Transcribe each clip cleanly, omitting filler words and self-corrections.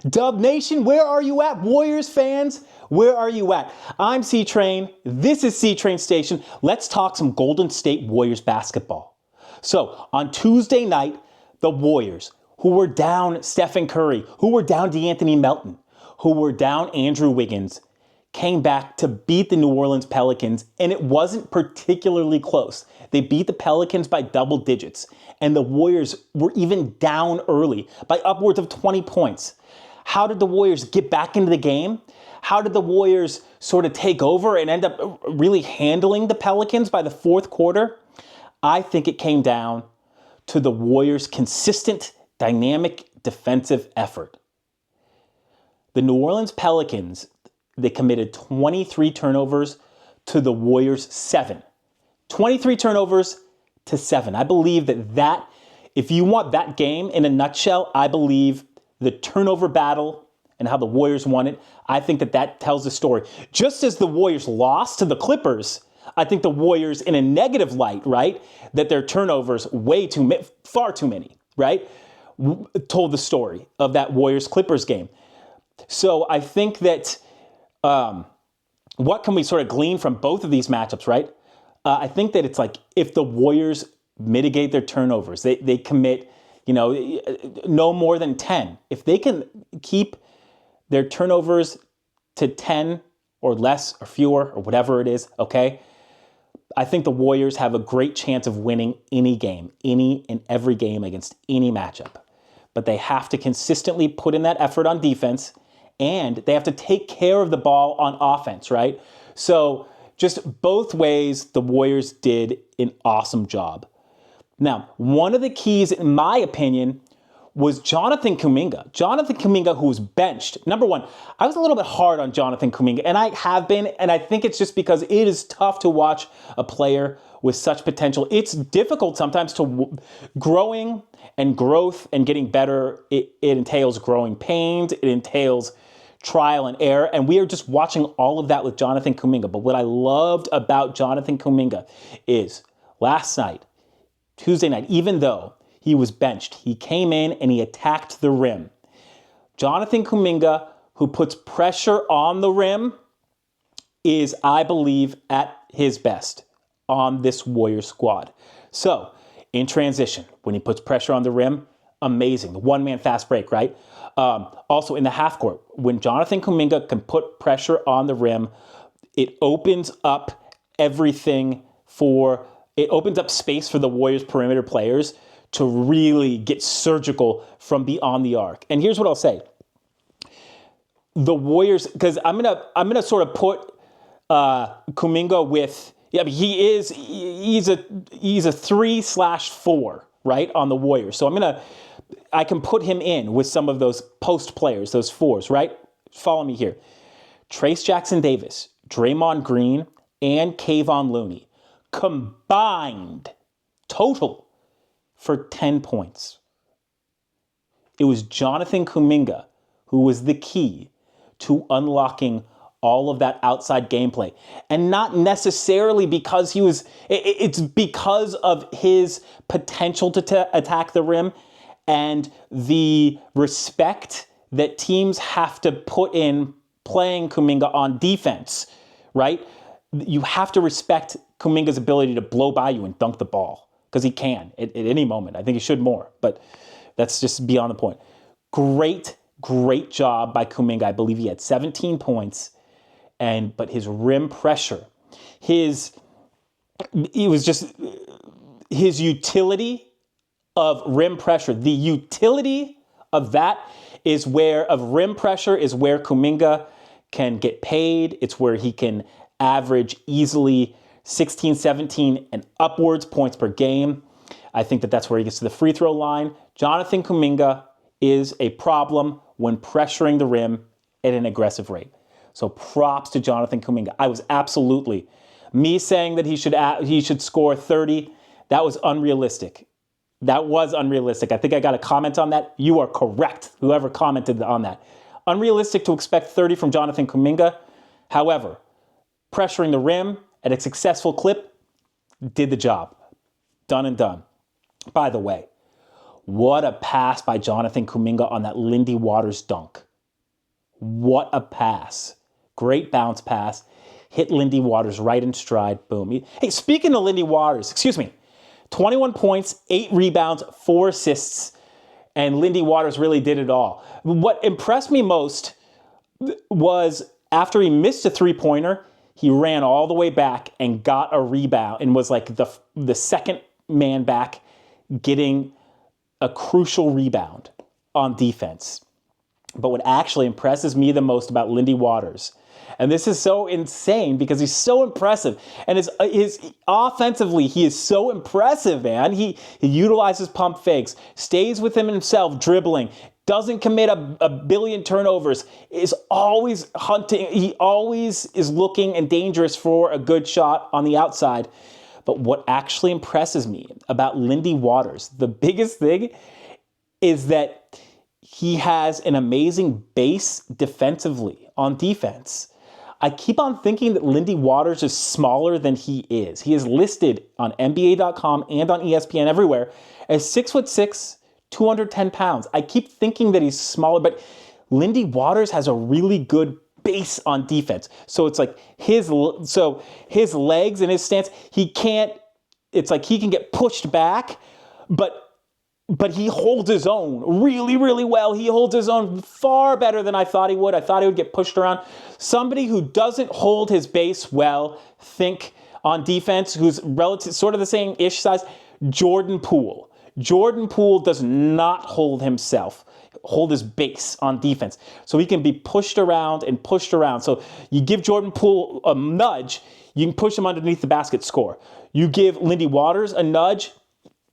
Dub Nation, where are you at? Warriors fans, where are you at? I'm C-Train. This is C-Train Station. Let's talk some Golden State Warriors basketball. So, on Tuesday night, the Warriors, who were down Stephen Curry, who were down D'Anthony Melton, who were down Andrew Wiggins, came back to beat the New Orleans Pelicans, and it wasn't particularly close. They beat the Pelicans by double digits, and the Warriors were even down early by upwards of 20 points. How did the Warriors get back into the game? How did the Warriors sort of take over and end up really handling the Pelicans by the fourth quarter? I think it came down to the Warriors' consistent, dynamic defensive effort. The New Orleans Pelicans, they committed 23 turnovers to the Warriors' 7. 23 turnovers to 7. I believe that if you want that game in a nutshell, I believe the turnover battle and how the Warriors won it, I think that tells the story. Just as the Warriors lost to the Clippers, I think the Warriors in a negative light, right, that their turnovers far too many, right, told the story of that Warriors-Clippers game. So I think that what can we sort of glean from both of these matchups, right? I think that it's like if the Warriors mitigate their turnovers, they commit, no more than 10. If they can keep their turnovers to 10 or less or fewer or whatever it is, okay, I think the Warriors have a great chance of winning any game, any and every game against any matchup. But they have to consistently put in that effort on defense, and they have to take care of the ball on offense, right? So just both ways, the Warriors did an awesome job. Now, one of the keys, in my opinion, was Jonathan Kuminga. Jonathan Kuminga, who was benched. Number one, I was a little bit hard on Jonathan Kuminga, and I have been, and I think it's just because it is tough to watch a player with such potential. It's difficult sometimes to growing and growth and getting better. It entails growing pains. It entails trial and error, and we are just watching all of that with Jonathan Kuminga. But what I loved about Jonathan Kuminga is last night, Tuesday night, even though he was benched, he came in and he attacked the rim. Jonathan Kuminga, who puts pressure on the rim, is, I believe, at his best on this Warriors squad. So, in transition, when he puts pressure on the rim, amazing. The one-man fast break, right? Also in the half court, when Jonathan Kuminga can put pressure on the rim, it opens up space for the Warriors perimeter players to really get surgical from beyond the arc. And here's what I'll say. The Warriors, because I'm gonna sort of put Kuminga with, he's a 3/4, right, on the Warriors. So I can put him in with some of those post players, those fours, right? Follow me here. Trayce Jackson-Davis, Draymond Green, and Kayvon Looney combined total for 10 points. It was Jonathan Kuminga who was the key to unlocking all of that outside gameplay. And not necessarily because it's because of his potential to attack the rim and the respect that teams have to put in playing Kuminga on defense, right? You have to respect Kuminga's ability to blow by you and dunk the ball, because he can at any moment. I think he should more, but that's just beyond the point. Great job by Kuminga. I believe he had 17 points, but his rim pressure, his utility of rim pressure, the utility of rim pressure is where Kuminga can get paid. It's where he can average easily 16, 17, and upwards points per game. I think that's where he gets to the free throw line. Jonathan Kuminga is a problem when pressuring the rim at an aggressive rate. So props to Jonathan Kuminga. I was absolutely, me saying that he should score 30, that was unrealistic. I think I got a comment on that. You are correct, whoever commented on that. Unrealistic to expect 30 from Jonathan Kuminga. However, pressuring the rim at a successful clip did the job. Done and done. By the way, what a pass by Jonathan Kuminga on that Lindy Waters dunk. What a pass. Great bounce pass. Hit Lindy Waters right in stride. Boom. Hey, speaking of Lindy Waters, 21 points, 8 rebounds, 4 assists, and Lindy Waters really did it all. What impressed me most was after he missed a three-pointer, he ran all the way back and got a rebound and was like the second man back getting a crucial rebound on defense. But what actually impresses me the most about Lindy Waters, and this is so insane because he's so impressive, and his offensively, he is so impressive, man. He utilizes pump fakes, stays with himself, dribbling, doesn't commit a billion turnovers, is always hunting. He always is looking and dangerous for a good shot on the outside. But what actually impresses me about Lindy Waters, the biggest thing, is that he has an amazing base defensively on defense. I keep on thinking that Lindy Waters is smaller than he is. He is listed on NBA.com and on ESPN everywhere as 6'6", 210 pounds. I keep thinking that he's smaller, but Lindy Waters has a really good base on defense. So it's like his legs and his stance, it's like he can get pushed back, but he holds his own really, really well. He holds his own far better than I thought he would. I thought he would get pushed around. Somebody who doesn't hold his base well, think on defense, who's relative, sort of the same ish size, Jordan Poole. Jordan Poole does not hold his base on defense. So he can be pushed around and pushed around. So you give Jordan Poole a nudge, you can push him underneath the basket, score. You give Lindy Waters a nudge,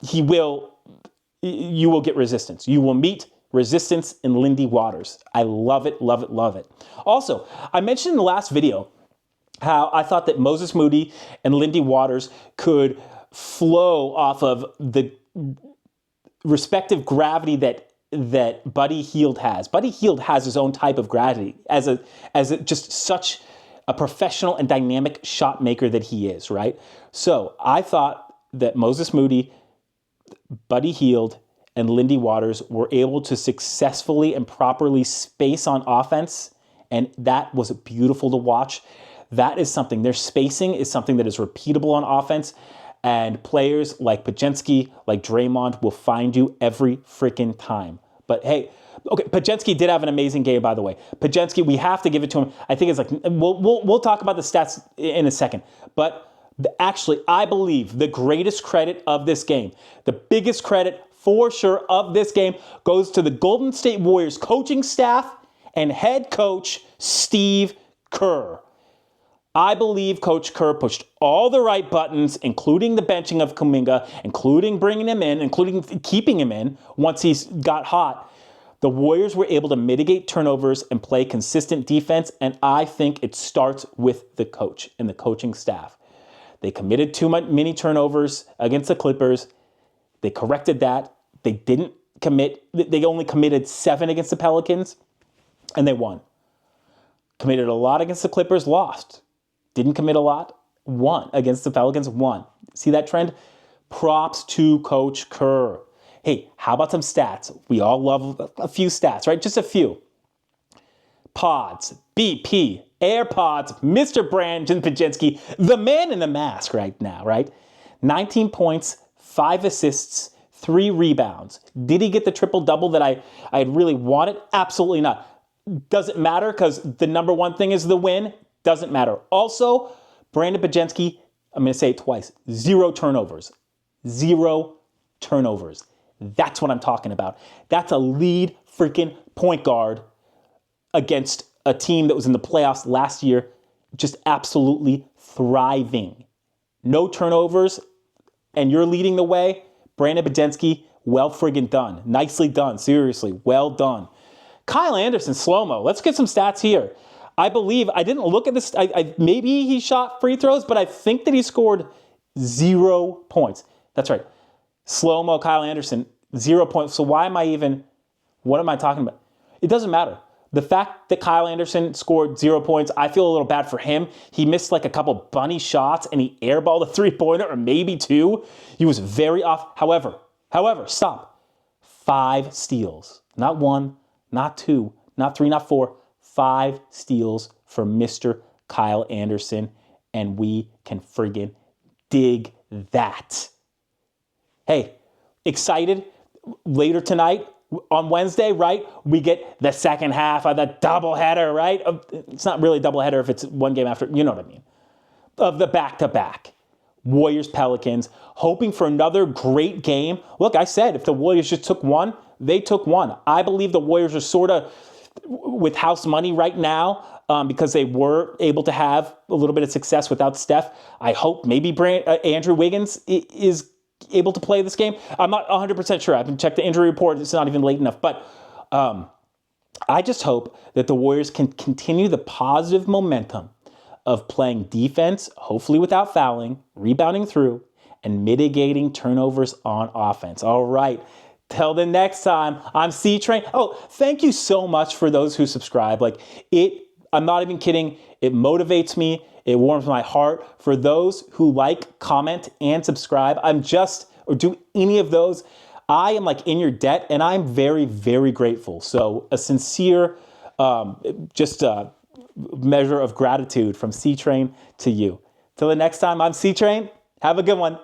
you will get resistance. You will meet resistance in Lindy Waters. I love it, love it, love it. Also, I mentioned in the last video how I thought that Moses Moody and Lindy Waters could flow off of the respective gravity that Buddy Hield has. Buddy Hield has his own type of gravity as just such a professional and dynamic shot maker that he is, right? So I thought that Moses Moody, Buddy Hield, and Lindy Waters were able to successfully and properly space on offense, and that was beautiful to watch. That is something, their spacing is something that is repeatable on offense, and players like Pajensky, like Draymond will find you every freaking time. But hey, okay, Pajensky did have an amazing game, by the way. Pajensky, we have to give it to him. I think it's like, we'll talk about the stats in a second. But actually, I believe the greatest credit of this game, the biggest credit for sure of this game, goes to the Golden State Warriors coaching staff and head coach Steve Kerr. I believe Coach Kerr pushed all the right buttons, including the benching of Kuminga, including bringing him in, including keeping him in once he got hot. The Warriors were able to mitigate turnovers and play consistent defense, and I think it starts with the coach and the coaching staff. They committed too many turnovers against the Clippers. They corrected that. They only committed 7 against the Pelicans, and they won. Committed a lot against the Clippers, lost. Didn't commit a lot, won. Against the Pelicans, won. See that trend? Props to Coach Kerr. Hey, how about some stats? We all love a few stats, right? Just a few. Pods, BP, AirPods, Mr. Brandon Pajensky, the man in the mask right now, right? 19 points, 5 assists, 3 rebounds. Did he get the triple-double that I had really wanted? Absolutely not. Does it matter because the number one thing is the win? Doesn't matter. Also, Brandon Pajensky, I'm going to say it twice, 0 turnovers. 0 turnovers. That's what I'm talking about. That's a lead freaking point guard against a team that was in the playoffs last year, just absolutely thriving. No turnovers, and you're leading the way. Brandon Pajensky, well friggin' done. Nicely done. Seriously, well done. Kyle Anderson, slow-mo. Let's get some stats here. I believe, I didn't look at this, maybe he shot free throws, but I think that he scored 0 points. That's right. Slow-mo Kyle Anderson, 0 points. So what am I talking about? It doesn't matter. The fact that Kyle Anderson scored 0 points, I feel a little bad for him. He missed like a couple bunny shots and he airballed a 3-pointer or maybe 2. He was very off. However, stop. 5 steals. Not 1, not 2, not 3, not 4. 5 steals for Mr. Kyle Anderson, and we can friggin' dig that. Hey, excited? Later tonight, on Wednesday, right? We get the second half of the doubleheader, right? It's not really a doubleheader if it's one game after, you know what I mean. Of the back-to-back. Warriors, Pelicans, hoping for another great game. Look, I said if the Warriors just took one, they took one. I believe the Warriors are sort of with house money right now because they were able to have a little bit of success without Steph. I hope maybe Andrew Wiggins is able to play this game. I'm not 100% sure. I haven't checked the injury report. It's not even late enough. But I just hope that the Warriors can continue the positive momentum of playing defense, hopefully without fouling, rebounding through, and mitigating turnovers on offense. All right. Till the next time, I'm C-Train. Oh, thank you so much for those who subscribe. I'm not even kidding. It motivates me. It warms my heart. For those who like, comment, and subscribe, or do any of those, I am in your debt, and I'm very, very grateful. So a sincere, measure of gratitude from C-Train to you. Till the next time, I'm C-Train. Have a good one.